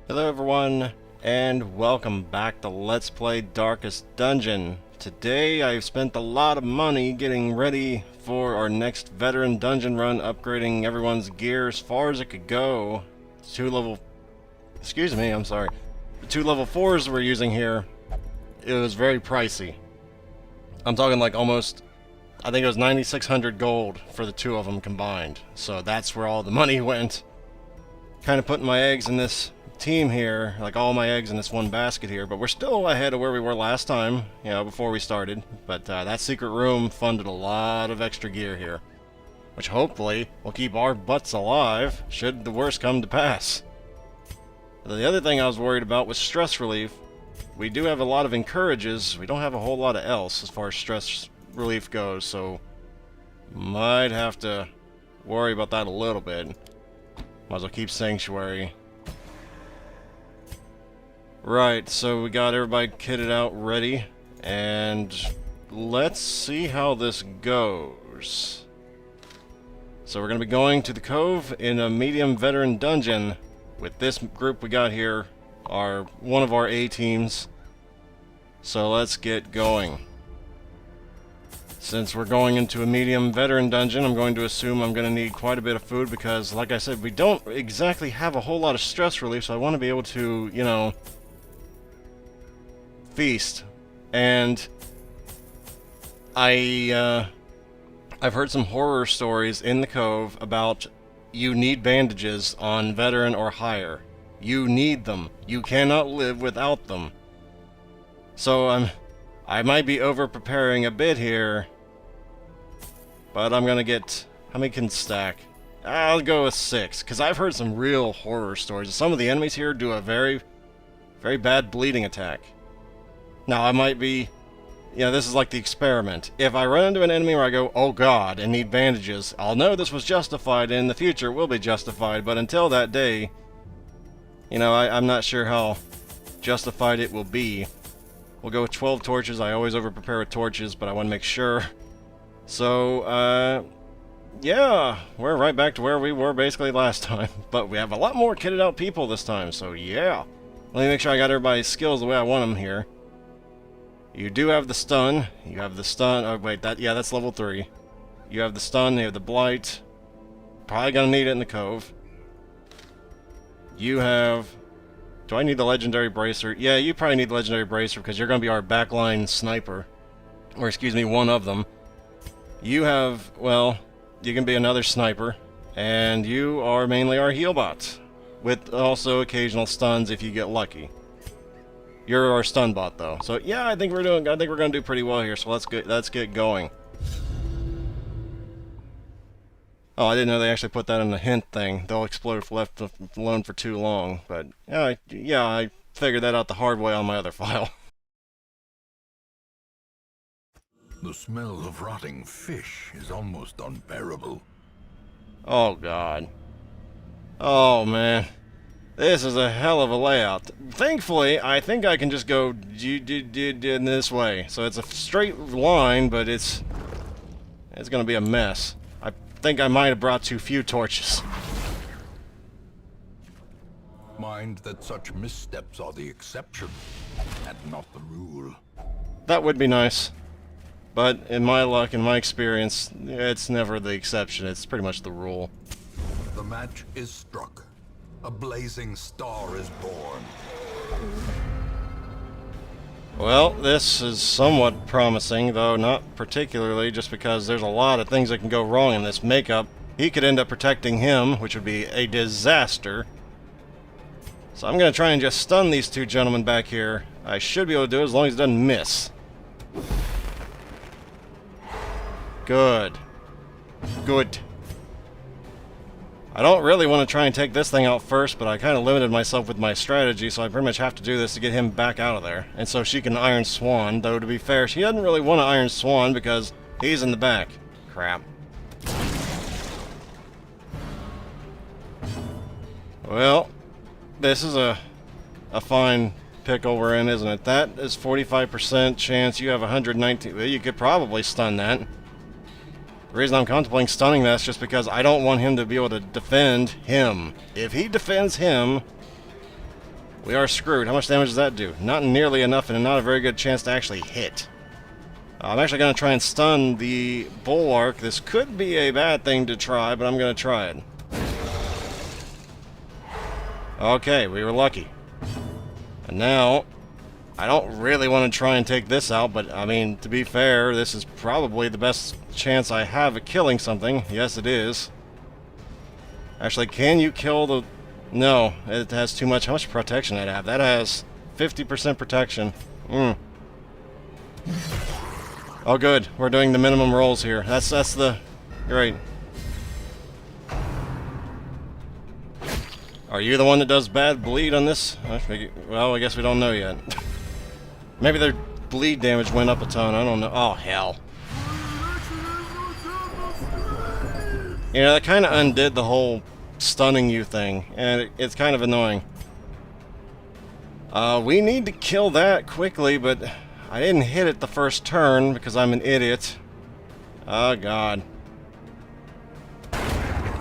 Hello everyone, and welcome back to Let's Play Darkest Dungeon. Today I've spent a lot of money getting ready for our next veteran dungeon run, upgrading everyone's gear as far as it could go. The two level 4s we're using here, it was very pricey. I'm talking like almost, I think it was 9,600 gold for the two of them combined. So that's where all the money went. Kind of putting my eggs in this team here, like all my eggs in this one basket here, but we're still ahead of where we were last time, you know, before we started. But that secret room funded a lot of extra gear here, which hopefully will keep our butts alive should the worst come to pass. The other thing I was worried about was stress relief. We do have a lot of encourages, we don't have a whole lot of else as far as stress relief goes, so might have to worry about that a little bit. Might as well keep Sanctuary. Right, so we got everybody kitted out ready, and let's see how this goes. So we're going to be going to the Cove in a medium veteran dungeon with this group we got here, one of our A teams. So let's get going. Since we're going into a medium veteran dungeon, I'm going to assume I'm going to need quite a bit of food because, like I said, we don't exactly have a whole lot of stress relief, so I want to be able to, you know, feast. And I've heard some horror stories in the Cove about you need bandages on veteran or higher. You need them. You cannot live without them. So I might be over preparing a bit here, but I'm gonna get, how many can stack? I'll go with 6, because I've heard some real horror stories. Some of the enemies here do a very, very bad bleeding attack. Now, I might be, you know, this is like the experiment. If I run into an enemy where I go, oh god, and need bandages, I'll know this was justified, and in the future it will be justified, but until that day, you know, I'm not sure how justified it will be. We'll go with 12 torches. I always over-prepare with torches, but I want to make sure. So, yeah, we're right back to where we were basically last time, but we have a lot more kitted out people this time, so yeah. Let me make sure I got everybody's skills the way I want them here. You do have the stun. You have the stun. Oh, wait, that's level 3. You have the stun, you have the blight. Probably gonna need it in the Cove. You have... Do I need the legendary bracer? Yeah, you probably need the legendary bracer because you're gonna be our backline sniper. Or, excuse me, one of them. You have, well, you can be another sniper. And you are mainly our heal bot, with also occasional stuns if you get lucky. You're our stun bot, though. So yeah, I think we're gonna do pretty well here. So let's get going. Oh, I didn't know they actually put that in the hint thing. They'll explode if left alone for too long. But yeah, I figured that out the hard way on my other file. The smell of rotting fish is almost unbearable. Oh god. Oh man. This is a hell of a layout. Thankfully, I think I can just go in this way. So it's a straight line, but it's gonna be a mess. I think I might have brought too few torches. Mind that such missteps are the exception, and not the rule. That would be nice. But in my luck, in my experience, it's never the exception. It's pretty much the rule. The match is struck. A blazing star is born. Well, this is somewhat promising, though not particularly, just because there's a lot of things that can go wrong in this makeup. He could end up protecting him, which would be a disaster. So I'm going to try and just stun these two gentlemen back here. I should be able to do it as long as it doesn't miss. Good. Good. I don't really want to try and take this thing out first, but I kind of limited myself with my strategy, so I pretty much have to do this to get him back out of there. And so she can Iron Swan, though to be fair, she doesn't really want to Iron Swan because he's in the back. Crap. Well, this is a fine pickle we're in, isn't it? That is 45% chance. You have 119. Well, you could probably stun that. The reason I'm contemplating stunning that's just because I don't want him to be able to defend him. If he defends him, We are screwed. How much damage does that do? Not nearly enough, and not a very good chance to actually hit. I'm actually going to try and stun the Bulwark. This could be a bad thing to try, but I'm going to try it. Okay, we were lucky. And now, I don't really want to try and take this out, but I mean, to be fair, this is probably the best chance I have of killing something. Yes, it is. Actually, can you kill the... No, it has too much. How much protection did it have? That has 50% protection. Oh, good. We're doing the minimum rolls here. That's the... Great. Are you the one that does bad bleed on this? Well, I guess we don't know yet. Maybe their bleed damage went up a ton. I don't know. Oh, hell. You know, that kind of undid the whole stunning you thing, and it's kind of annoying. We need to kill that quickly, but I didn't hit it the first turn because I'm an idiot. Oh, God.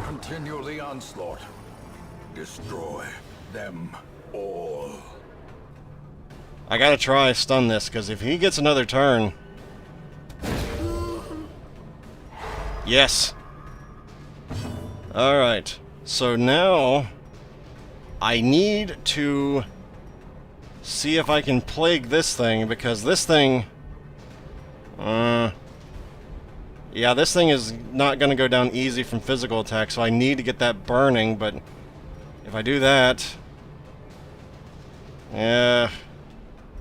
Continue the onslaught. Destroy them all. I gotta try stun this, because if he gets another turn... Yes! Alright, so now I need to see if I can plague this thing, because this thing... yeah, this thing is not going to go down easy from physical attack, so I need to get that burning, but if I do that...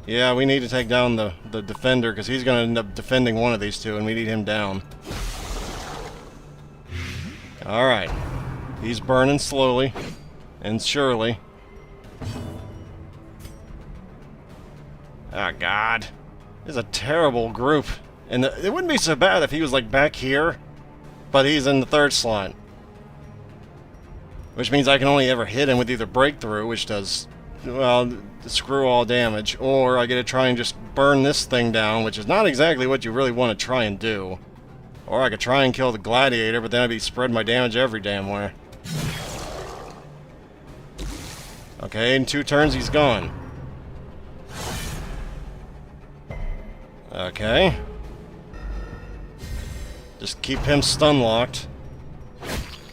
Yeah, we need to take down the defender, because he's going to end up defending one of these two, and we need him down. Alright. He's burning slowly and surely. Oh, God. This is a terrible group. And it wouldn't be so bad if he was, like, back here, but he's in the third slot. Which means I can only ever hit him with either Breakthrough, which does, well, screw all damage, or I get to try and just burn this thing down, which is not exactly what you really want to try and do. Or I could try and kill the Gladiator, but then I'd be spreading my damage every damn where. Okay, in 2 turns he's gone. Okay. Just keep him stun locked.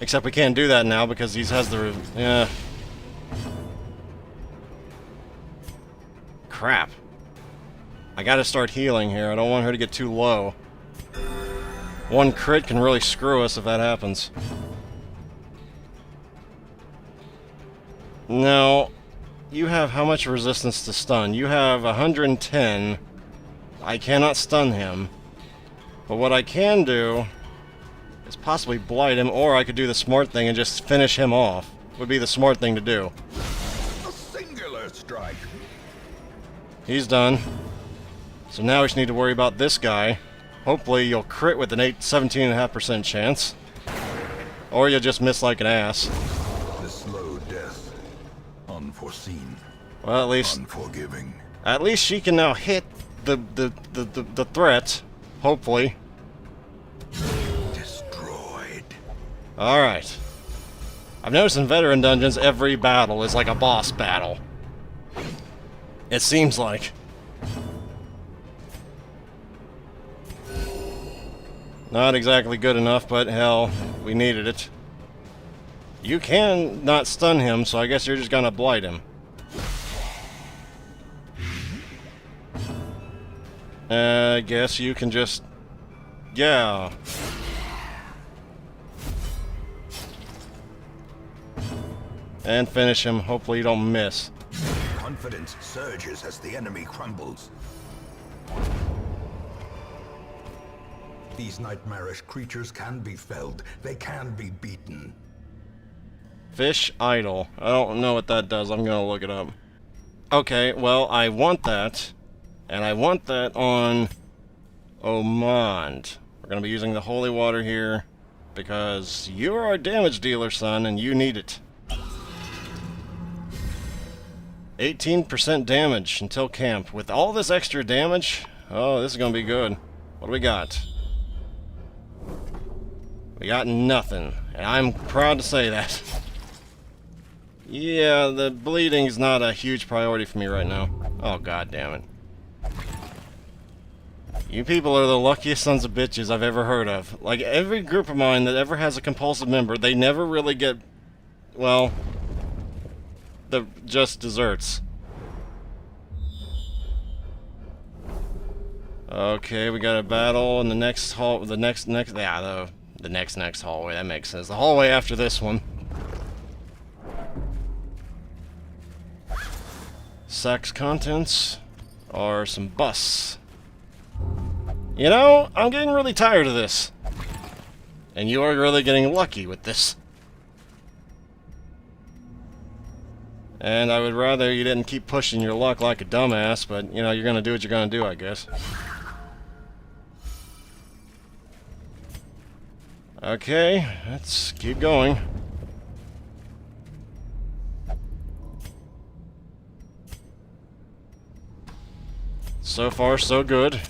Except we can't do that now because he has the... Yeah. Crap. I gotta start healing here. I don't want her to get too low. One crit can really screw us if that happens. Now, you have how much resistance to stun? You have 110. I cannot stun him. But what I can do is possibly blight him, or I could do the smart thing and just finish him off. Would be the smart thing to do. A singular strike. He's done. So now we just need to worry about this guy. Hopefully you'll crit with an 17.5% chance. Or you'll just miss like an ass. The slow death. Unforeseen. Well, at least... Unforgiving. At least she can now hit the threat. Hopefully. Destroyed. Alright. I've noticed in veteran dungeons, every battle is like a boss battle. It seems like. Not exactly good enough, but hell, we needed it. You can not stun him, so I guess you're just gonna blight him. I guess you can just... Yeah. And finish him. Hopefully you don't miss. Confidence surges as the enemy crumbles. These nightmarish creatures can be felled. They can be beaten. Fish idol. I don't know what that does. I'm gonna look it up. Okay, well, I want that. And I want that on Omand. We're gonna be using the holy water here because you are a damage dealer, son, and you need it. 18% damage until camp. With all this extra damage, oh, this is gonna be good. What do we got? We got nothing, and I'm proud to say that. Yeah, the bleeding's not a huge priority for me right now. Oh, god damn it. You people are the luckiest sons of bitches I've ever heard of. Like, every group of mine that ever has a compulsive member, they never really get, well, the just desserts. Okay, we got a battle in the next hall, the next hallway, that makes sense. The hallway after this one. Sack's contents are some busts. You know, I'm getting really tired of this. And you are really getting lucky with this. And I would rather you didn't keep pushing your luck like a dumbass, but, you know, you're gonna do what you're gonna do, I guess. Okay, let's keep going. So far, so good.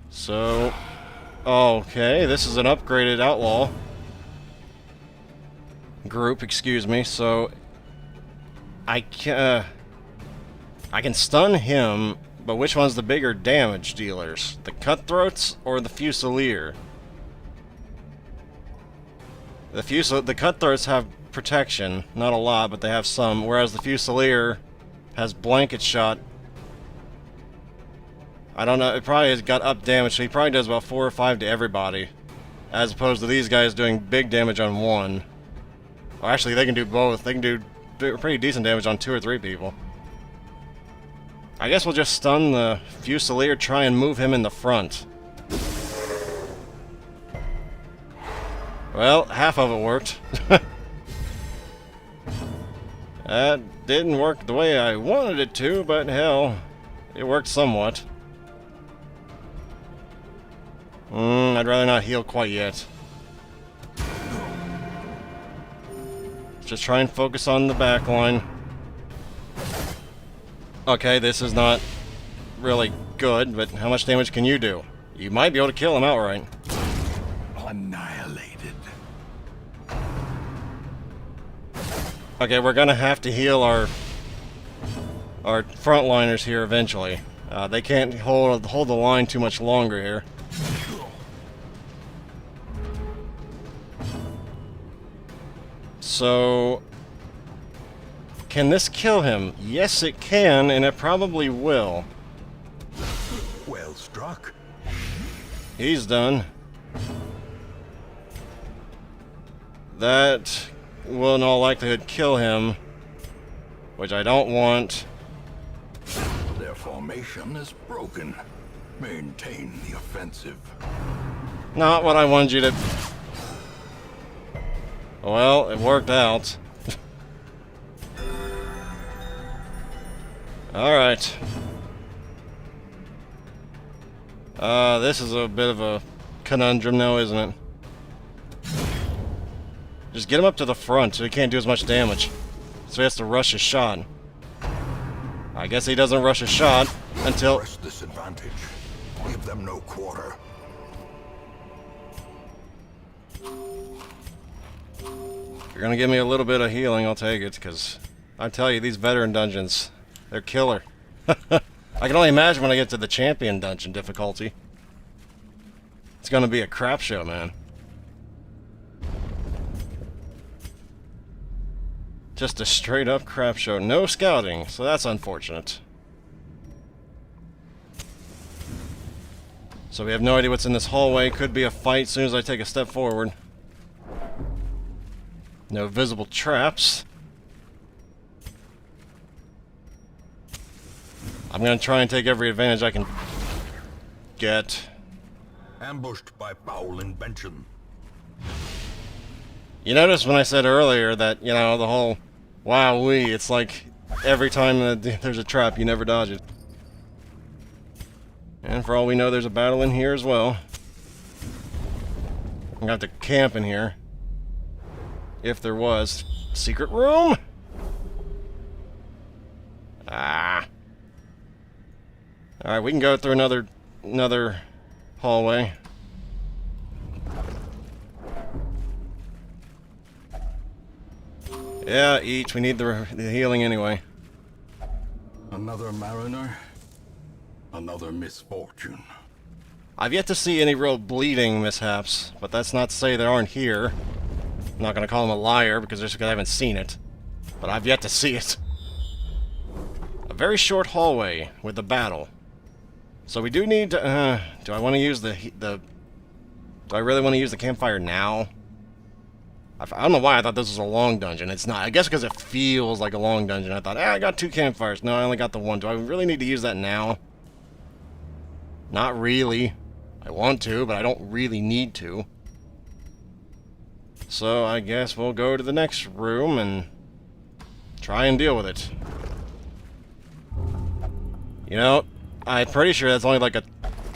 So, okay, this is an upgraded outlaw group, excuse me, so I can stun him, but which one's the bigger damage dealers? The Cutthroats or the Fusilier? The Cutthroats have protection, not a lot, but they have some, whereas the Fusilier has blanket shot. I don't know, it probably has got up damage, so he probably does about 4 or 5 to everybody, as opposed to these guys doing big damage on one. Well, actually, they can do both. They can do pretty decent damage on 2 or 3 people. I guess we'll just stun the Fusilier, try and move him in the front. Well, half of it worked. That didn't work the way I wanted it to, but hell, it worked somewhat. I'd rather not heal quite yet. Just try and focus on the back line. Okay, this is not really good, but how much damage can you do? You might be able to kill him outright. Annihilated. Okay, we're gonna have to heal our frontliners here eventually. They can't hold the line too much longer here. So, can this kill him? Yes, it can, and it probably will. Well struck. He's done. That will in all likelihood kill him, which I don't want. Their formation is broken. Maintain the offensive. Not what I wanted you to... Well, it worked out. Alright. This is a bit of a conundrum now, isn't it? Just get him up to the front so he can't do as much damage. So he has to rush his shot. I guess he doesn't rush a shot until... Press this advantage. Give them no quarter. If you're gonna give me a little bit of healing, I'll take it, because I tell you, these veteran dungeons, they're killer. I can only imagine when I get to the champion dungeon difficulty. It's gonna be a crap show, man. Just a straight up crap show. No scouting, so that's unfortunate. So we have no idea what's in this hallway. Could be a fight as soon as I take a step forward. No visible traps. I'm gonna try and take every advantage I can get. Ambushed by foul invention. You notice when I said earlier that, you know, the whole wow-wee, it's like every time that there's a trap, you never dodge it. And for all we know, there's a battle in here as well. I'm gonna have to camp in here. If there was. Secret room? Ah. Alright, we can go through another hallway. Yeah, eat. We need the healing anyway. Another mariner, another misfortune. I've yet to see any real bleeding mishaps, but that's not to say there aren't here. I'm not gonna call him a liar because just because I haven't seen it, but I've yet to see it. A very short hallway with a battle. So we do need to, do I want to use do I really want to use the campfire now? I don't know why I thought this was a long dungeon. It's not. I guess because it feels like a long dungeon. I thought, I got 2 campfires. No, I only got the 1. Do I really need to use that now? Not really. I want to, but I don't really need to. So I guess we'll go to the next room and try and deal with it. You know, I'm pretty sure that's only like a,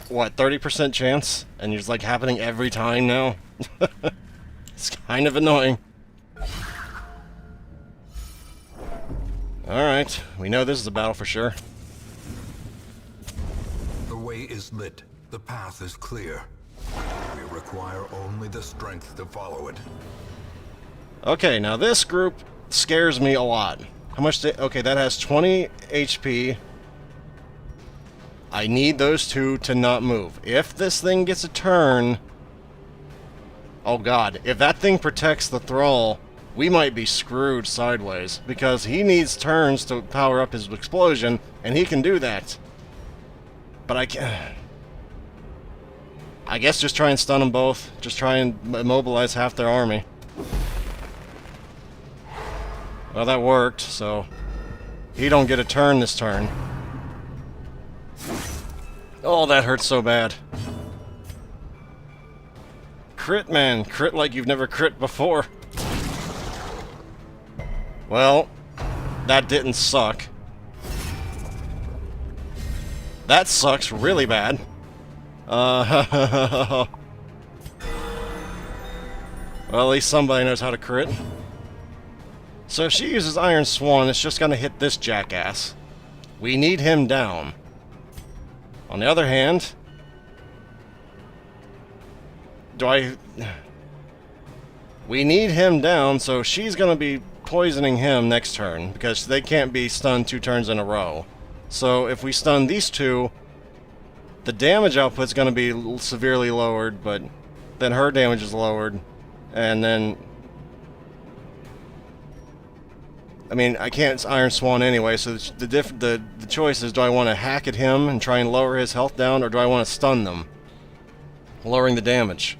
what, 30% chance? And it's like happening every time now? It's kind of annoying. Alright, we know this is a battle for sure. The way is lit. The path is clear. We require only the strength to follow it. Okay, now this group scares me a lot. How much okay, that has 20 HP. I need those 2 to not move. If this thing gets a turn... Oh god, if that thing protects the thrall, we might be screwed sideways. Because he needs turns to power up his explosion, and he can do that. But I can't... I guess just try and stun them both. Just try and immobilize half their army. Well, that worked, so... He don't get a turn this turn. Oh, that hurts so bad. Crit, man. Crit like you've never crit before. Well, that didn't suck. That sucks really bad. Well, at least somebody knows how to crit. So if she uses Iron Swan, it's just gonna hit this jackass. We need him down. On the other hand... We need him down, so she's gonna be poisoning him next turn, because they can't be stunned 2 turns in a row. So if we stun these 2, the damage output's gonna be severely lowered, but then her damage is lowered, and then... I mean, I can't Iron Swan anyway, so the choice is, do I want to hack at him and try and lower his health down, or do I want to stun them? Lowering the damage.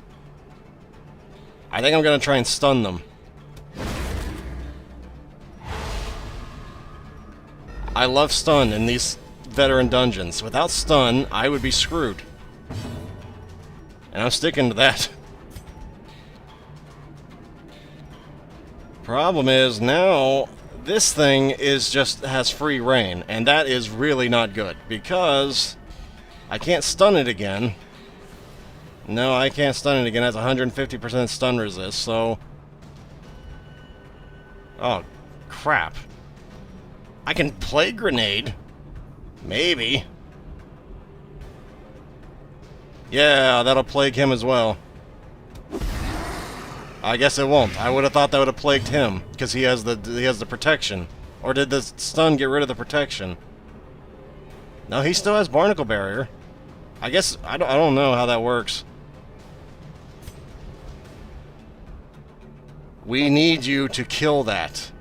I think I'm going to try and stun them. I love stun in these veteran dungeons. Without stun, I would be screwed. And I'm sticking to that. Problem is, now... This thing has free reign, and that is really not good, because I can't stun it again. No, I can't stun it again. It has 150% stun resist, so... Oh, crap. I can play grenade. Maybe. Yeah, that'll plague him as well. I guess it won't. I would have thought that would have plagued him, because he has the protection. Or did the stun get rid of the protection? No, he still has barnacle barrier. I guess I don't know how that works. We need you to kill that.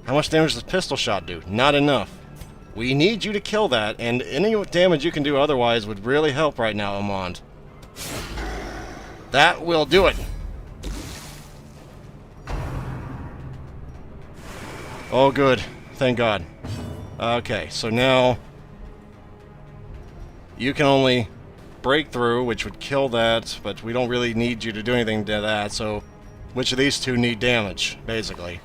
How much damage does pistol shot do? Not enough. We need you to kill that, and any damage you can do otherwise would really help right now, Amand. That will do it. Oh, good. Thank God. Okay, so now... You can only break through, which would kill that, but we don't really need you to do anything to that, so... Which of these 2 need damage, basically?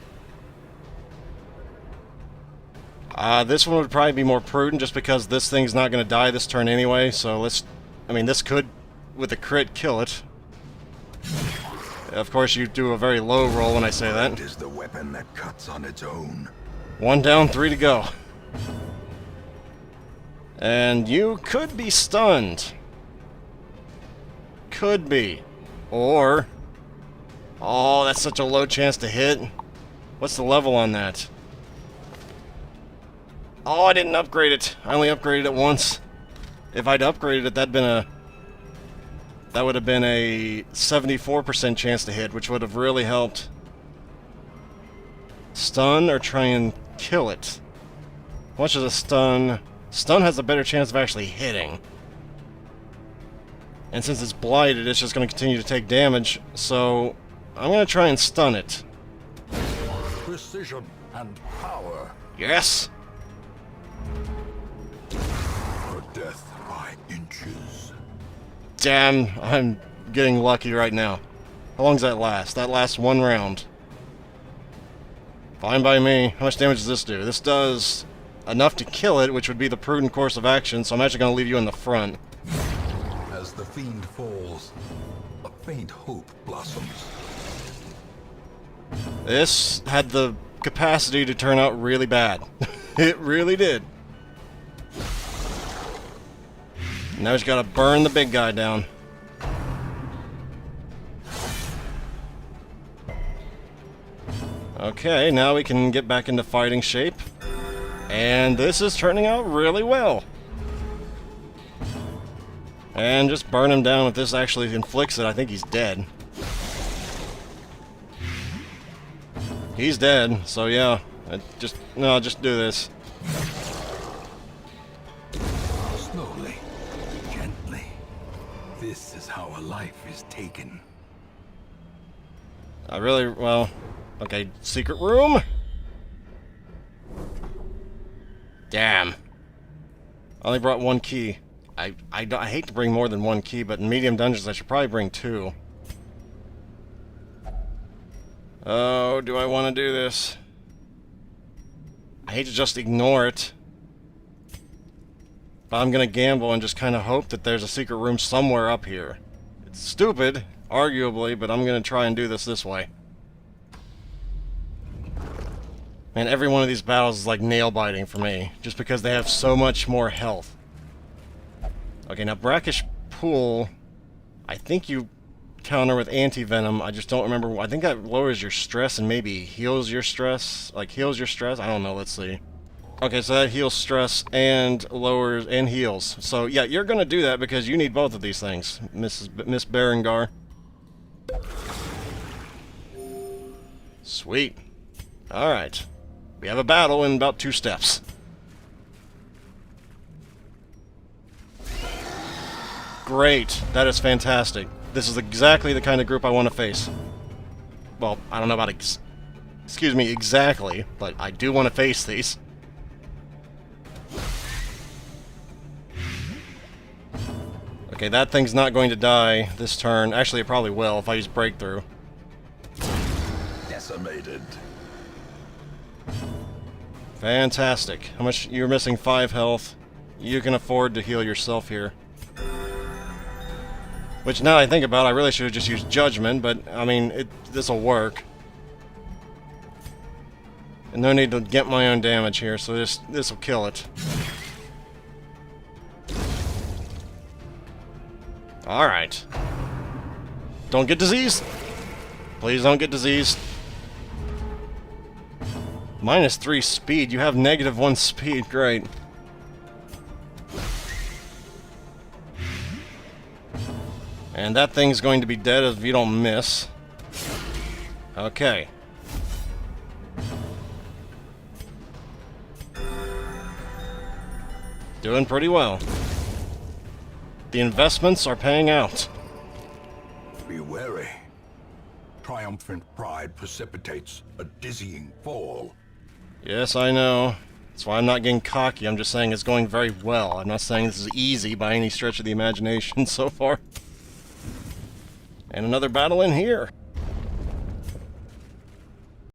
This one would probably be more prudent, just because this thing's not going to die this turn anyway, so let's... I mean, this could, with a crit, kill it. Of course, you do a very low roll when I say that. It is the weapon that cuts on its own. 1 down, 3 to go. And you could be stunned. Could be. Or... Oh, that's such a low chance to hit. What's the level on that? Oh, I didn't upgrade it. I only upgraded it once. If I'd upgraded it, that would have been a 74% chance to hit, which would have really helped. Stun or try and kill it? How much is a stun? Stun has a better chance of actually hitting. And since it's blighted, it's just going to continue to take damage, so I'm going to try and stun it. Precision and power. Yes! For death by inches. Damn, I'm getting lucky right now. How long does that last? That lasts 1 round. Fine by me. How much damage does this do? This does enough to kill it, which would be the prudent course of action, so I'm actually going to leave you in the front. As the fiend falls, a faint hope blossoms. This had the capacity to turn out really bad. It really did. Now he's got to burn the big guy down. Okay, now we can get back into fighting shape. And this is turning out really well. And just burn him down. If this actually inflicts it, I think he's dead. He's dead, so yeah. Just do this. Slowly, gently. This is how a life is taken. Well, okay, secret room? Damn. I only brought 1 key. I hate to bring more than 1 key, but in medium dungeons I should probably bring 2. Oh, do I want to do this? I hate to just ignore it. But I'm gonna gamble and just kind of hope that there's a secret room somewhere up here. It's stupid, arguably, but I'm gonna try and do this way. Man, every one of these battles is like nail-biting for me, just because they have so much more health. Okay, now Brackish Pool, I think you counter with anti-venom. I just don't remember. I think that lowers your stress and maybe heals your stress. Like, heals your stress? I don't know, let's see. Okay, so that heals stress and lowers and heals. So, yeah, you're gonna do that because you need both of these things, Miss Berengar. Sweet. Alright. We have a battle in about 2 steps. Great. That is fantastic. This is exactly the kind of group I want to face. Well, I don't know about excuse me, exactly, but I do want to face these. Okay, that thing's not going to die this turn. Actually, it probably will if I use Breakthrough. Decimated. Fantastic. How much? You're missing 5 health. You can afford to heal yourself here. Which, now I think about it, I really should have just used Judgment, but, I mean, this'll work. And no need to get my own damage here, so this'll kill it. Alright. Don't get diseased! Please don't get diseased. -3 speed. You have -1 speed. Great. And that thing's going to be dead if you don't miss. Okay. Doing pretty well. The investments are paying out. Be wary. Triumphant pride precipitates a dizzying fall. Yes, I know. That's why I'm not getting cocky. I'm just saying it's going very well. I'm not saying this is easy by any stretch of the imagination so far. And another battle in here.